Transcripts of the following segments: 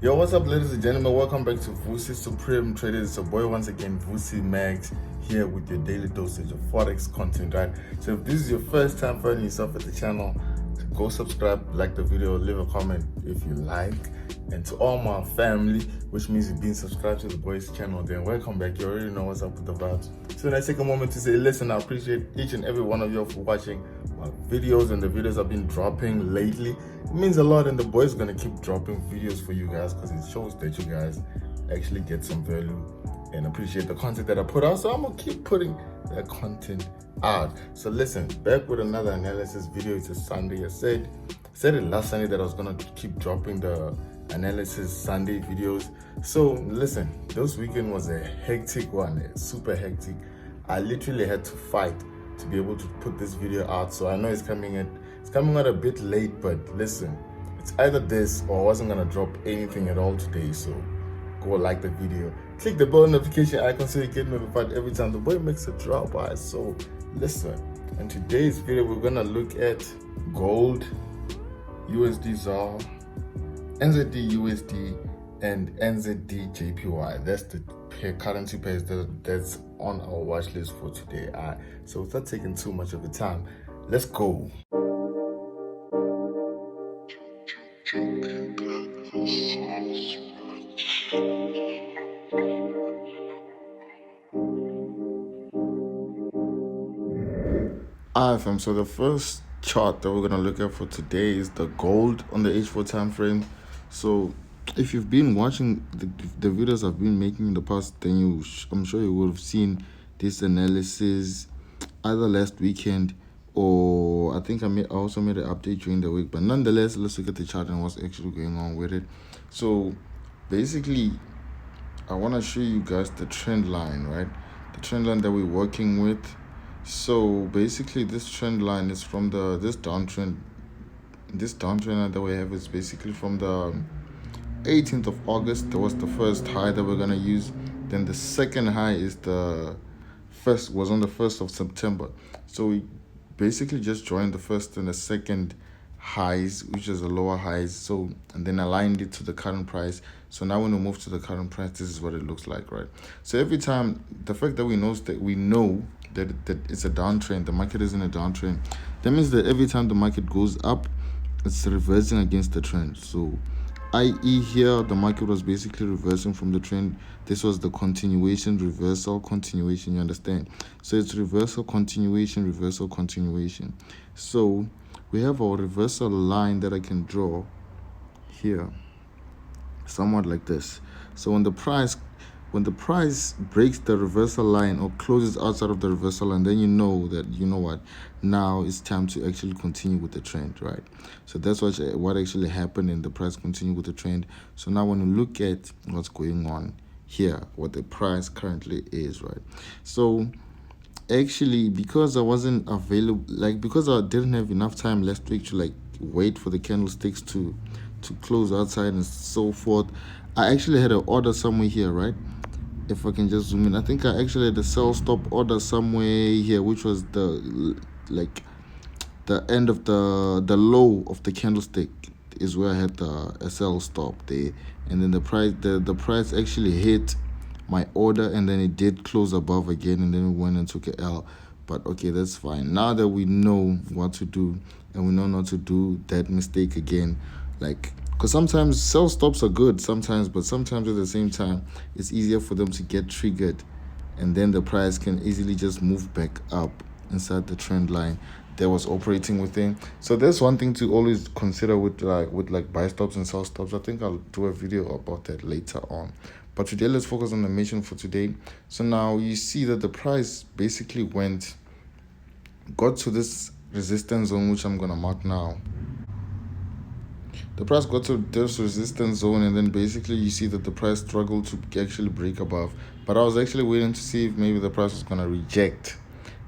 Yo, what's up, ladies and gentlemen? Welcome back to Vussy Supreme Traders. It's your boy once again, Vussy Magz, here with your daily dosage of Forex content, right? So if this is your first time finding yourself at the channel, go subscribe, like the video, leave a comment if you like. And to all my family, which means you've been subscribed to the boys channel, then welcome back. You already know what's up with the vibes. So I take a moment to say, listen, I appreciate each and every one of you for watching my videos, and the videos I've been dropping lately. It means a lot, and the boys gonna keep dropping videos for you guys because it shows that you guys actually get some value and appreciate the content that I put out. So I'm gonna keep putting that content out. So listen, back with another analysis video. It's a Sunday. I said it last Sunday that I was gonna keep dropping the analysis Sunday videos. So listen, this weekend was a hectic one, super hectic. I literally had to fight to be able to put this video out. So I know it's coming out a bit late, but listen, it's either this or I wasn't gonna drop anything at all today. So go like the video, click the bell notification icon so you get notified every time the boy makes a drop. Alright, so listen, in today's video we're gonna look at gold, USD ZAR, NZDUSD, and NZDJPY. That's the currency pairs that's on our watch list for today. So without taking too much of the time, let's go. Alright fam, so the first chart that we're gonna look at for today is the gold on the H4 time frame. So if you've been watching the videos I've been making in the past, then I'm sure you would have seen this analysis either last weekend or I think I also made an update during the week. But nonetheless, let's look at the chart and what's actually going on with it. So basically, I want to show you guys the trend line, right? The trend line that we're working with. So basically, this trend line is from this downtrend line that we have is basically from the 18th of August. That was the first high that we're gonna use. Then the second high was on the 1st of September. So we basically just joined the first and the second highs, which is the lower highs, so and then aligned it to the current price. So now when we move to the current price, this is what it looks like, right? So every time, the fact that we know that it's a downtrend, the market is in a downtrend, that means that every time the market goes up, it's reversing against the trend. So i.e. here the market was basically reversing from the trend. This was the continuation, reversal, continuation, you understand? So it's reversal, continuation, reversal, continuation. So we have our reversal line that I can draw here, somewhat like this. So when the price breaks the reversal line or closes outside of the reversal line, then you know that, you know what, now it's time to actually continue with the trend, right? So that's what actually happened, and the price continued with the trend. So now when you look at what's going on here, what the price currently is, right? So actually, because I wasn't available, because I didn't have enough time last week to wait for the candlesticks to close outside and so forth, I actually had an order somewhere here, right? If I can just zoom in, I think I actually had a sell stop order somewhere here, which was the end of the low of the candlestick is where I had a sell stop there, and then the price actually hit my order, and then it did close above again, and then we went and took a L. But okay, that's fine. Now that we know what to do and we know not to do that mistake again, because sometimes sell stops are good sometimes, but sometimes at the same time it's easier for them to get triggered, and then the price can easily just move back up inside the trend line that was operating within. So that's one thing to always consider with buy stops and sell stops. I think I'll do a video about that later on, but today let's focus on the mission for today. So now you see that the price basically got to this resistance zone, which I'm gonna mark now. The price got to this resistance zone, and then basically you see that the price struggled to actually break above. But I was actually waiting to see if maybe the price was going to reject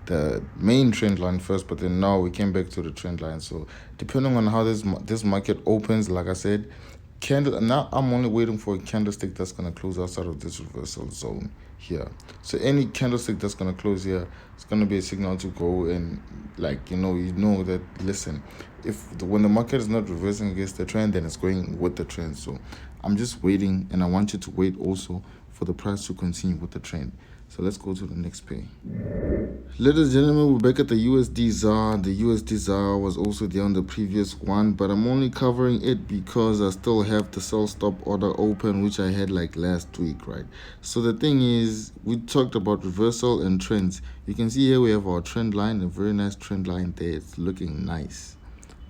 the main trend line first, but then now we came back to the trend line. So depending on how this market opens, like I said, candle. Now I'm only waiting for a candlestick that's gonna close outside of this reversal zone here. So any candlestick that's gonna close here, it's gonna be a signal to go and, like, you know that, listen, when the market is not reversing against the trend, then it's going with the trend. So I'm just waiting, and I want you to wait also for the price to continue with the trend. So let's go to the next pair. Ladies and gentlemen, we're back at the USD ZAR. The USD ZAR was also there on the previous one, but I'm only covering it because I still have the sell stop order open, which I had like last week, right? So the thing is, we talked about reversal and trends. You can see here we have our trend line, a very nice trend line there. It's looking nice.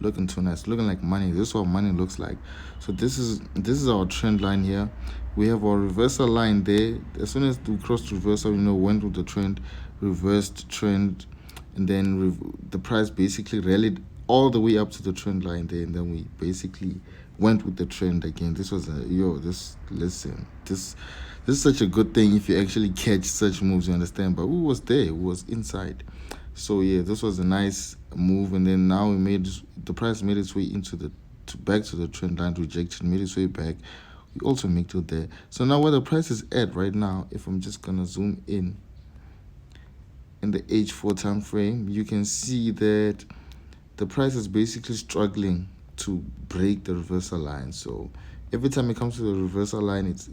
Looking too nice, looking like money. This is what money looks like. So this is our trend line here. We have our reversal line there. As soon as we crossed reversal, went with the trend, reversed trend, and then the price basically rallied all the way up to the trend line there, and then we basically went with the trend again. This was this is such a good thing if you actually catch such moves, you understand. But who was there? Who was inside? So yeah, this was a nice move, and then now the price made its way back to the trend line rejection, made its way back. We also make it there. So now where the price is at right now, if I'm just gonna zoom in the H4 time frame, you can see that the price is basically struggling to break the reversal line. So every time it comes to the reversal line, it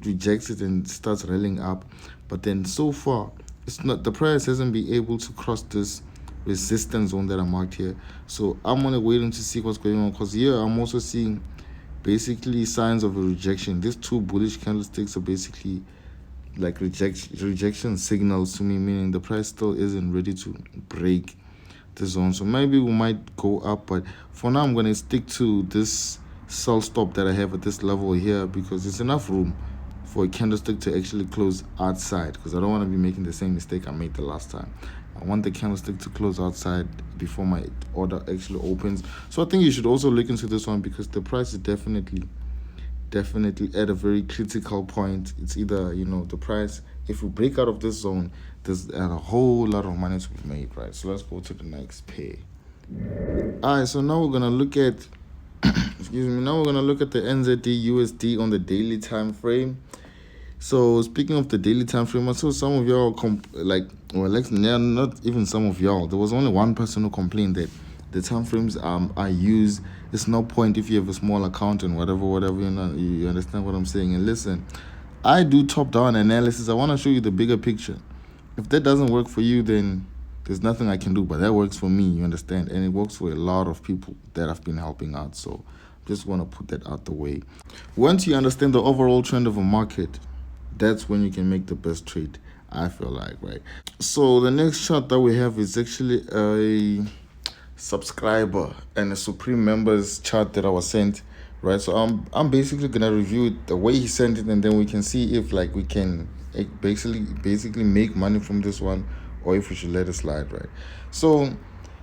rejects it and starts rallying up. But then so far, the price hasn't been able to cross this resistance zone that I marked here. So I'm only waiting to see what's going on, because here I'm also seeing basically signs of a rejection. These two bullish candlesticks are basically like rejection signals to me, meaning the price still isn't ready to break the zone. So maybe we might go up, but for now I'm going to stick to this sell stop that I have at this level here, because it's enough room for a candlestick to actually close outside, because I don't want to be making the same mistake I made the last time. I want the candlestick to close outside before my order actually opens. So I think you should also look into this one, because the price is definitely at a very critical point. It's either, the price, if we break out of this zone, there's a whole lot of money to be made, right? So let's go to the next pair. All right, so now we're going to look at now we're going to look at the NZDUSD on the daily time frame. So speaking of the daily time frame, I saw some of y'all not even some of y'all. There was only one person who complained that the time frames I use, it's no point if you have a small account and whatever, you understand what I'm saying. And listen, I do top-down analysis. I want to show you the bigger picture. If that doesn't work for you, then there's nothing I can do, but that works for me, you understand? And it works for a lot of people that I've been helping out. So just want to put that out the way. Once you understand the overall trend of a market, that's when you can make the best trade, I feel like, right? So the next chart that we have is actually a subscriber and a supreme members chart that I was sent, right? So I'm basically gonna review it the way he sent it, and then we can see if we can basically make money from this one, or if we should let it slide, right? So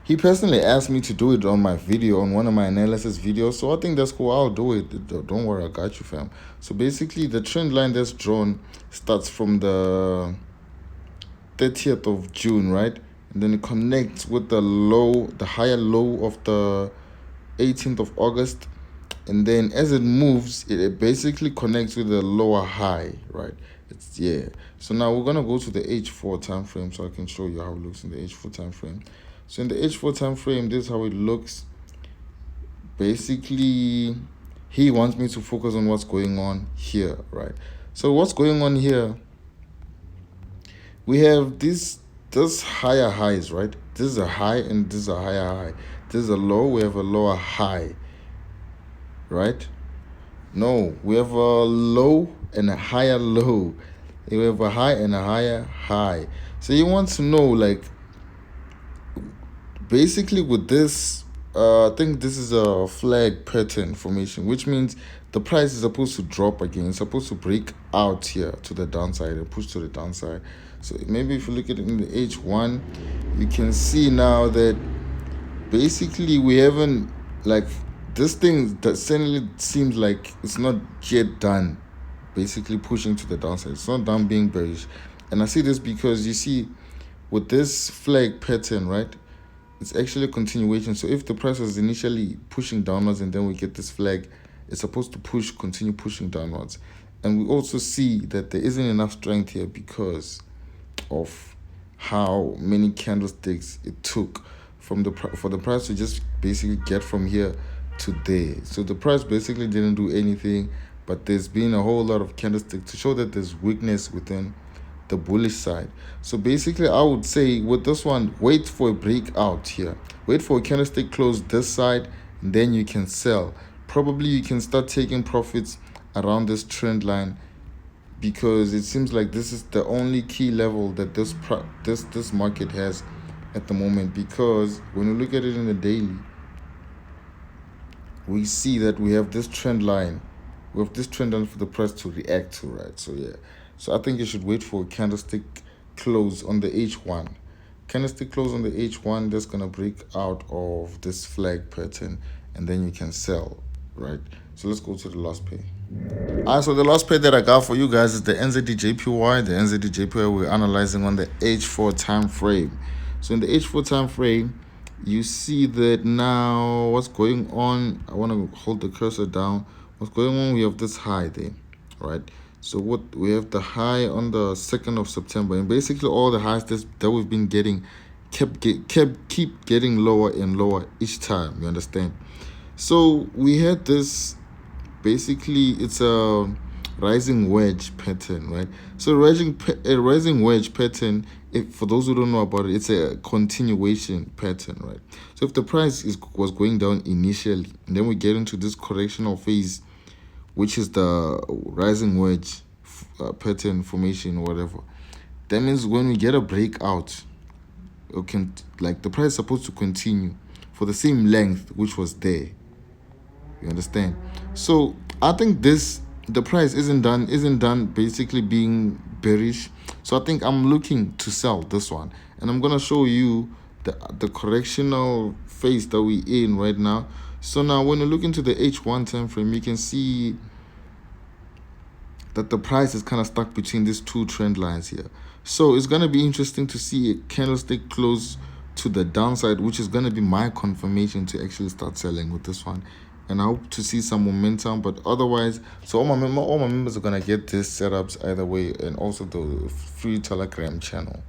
he personally asked me to do it on my video, on one of my analysis videos. So I think that's cool. I'll do it. Don't worry, I got you, fam. So basically, the trend line that's drawn starts from the 30th of June, right? And then it connects with the higher low of the 18th of August. And then as it moves, it basically connects with the lower high, right? So now we're going to go to the H4 time frame so I can show you how it looks in the H4 time frame. So in the H4 time frame, this is how it looks. Basically, he wants me to focus on what's going on here, right? So what's going on here? We have this higher highs, right? This is a high and this is a higher high. This is a low, we have a lower high, right? No, we have a low and a higher low. We have a high and a higher high. So you want to know, basically with this, I think this is a flag pattern formation, which means the price is supposed to drop again. It's supposed to break out here to the downside and push to the downside. So maybe if you look at it in the H1, you can see now that basically we haven't, this thing that suddenly seems like it's not yet done, basically pushing to the downside. It's not done being bearish. And I see this because you see with this flag pattern, right? It's actually a continuation. So if the price was initially pushing downwards and then we get this flag it's supposed to continue pushing downwards. And we also see that there isn't enough strength here because of how many candlesticks it took for the price to just basically get from here to there. So the price basically didn't do anything, but there's been a whole lot of candlesticks to show that there's weakness within the bullish side. So basically I would say with this one, wait for a breakout here, wait for a candlestick close this side, and then you can sell. Probably you can start taking profits around this trend line, because it seems like this is the only key level that this market has at the moment. Because when you look at it in the daily, we see that we have this trend line. We have this trend line for the price to react to, right? So yeah. So I think you should wait for a candlestick close on the H1. Candlestick close on the H1, that's going to break out of this flag pattern, and then you can sell, right? So let's go to the last pair. Alright, so the last pair that I got for you guys is the NZDJPY. The NZDJPY we're analyzing on the H4 time frame. So in the H4 time frame, you see that now what's going on. I want to hold the cursor down. What's going on? We have this high there, right? So what we have, the high on the 2nd of September, and basically all the highs that we've been getting keep getting lower and lower each time. You understand? So we had this. Basically, it's a rising wedge pattern, right? So a rising wedge pattern, for those who don't know about it, it's a continuation pattern, right? So if the price was going down initially, and then we get into this correctional phase, which is the rising wedge pattern formation or whatever, that means when we get a breakout, like the price is supposed to continue for the same length which was there. You understand? So I think the price isn't done basically being bearish. So I think I'm looking to sell this one, and I'm gonna show you the correctional phase that we're in right now. So now when you look into the H1 time frame, you can see that the price is kind of stuck between these two trend lines here. So it's gonna be interesting to see a candlestick close to the downside, which is gonna be my confirmation to actually start selling with this one. And I hope to see some momentum, but otherwise, so all my members are gonna get these setups either way, and also the free Telegram channel.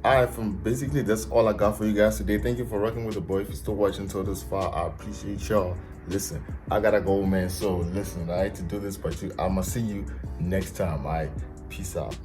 Alright, basically that's all I got for you guys today. Thank you for rocking with the boy. If you're still watching until this far, I appreciate y'all. Listen, I gotta go, man. So listen, I hate to do this, but I'ma see you next time. Alright, peace out.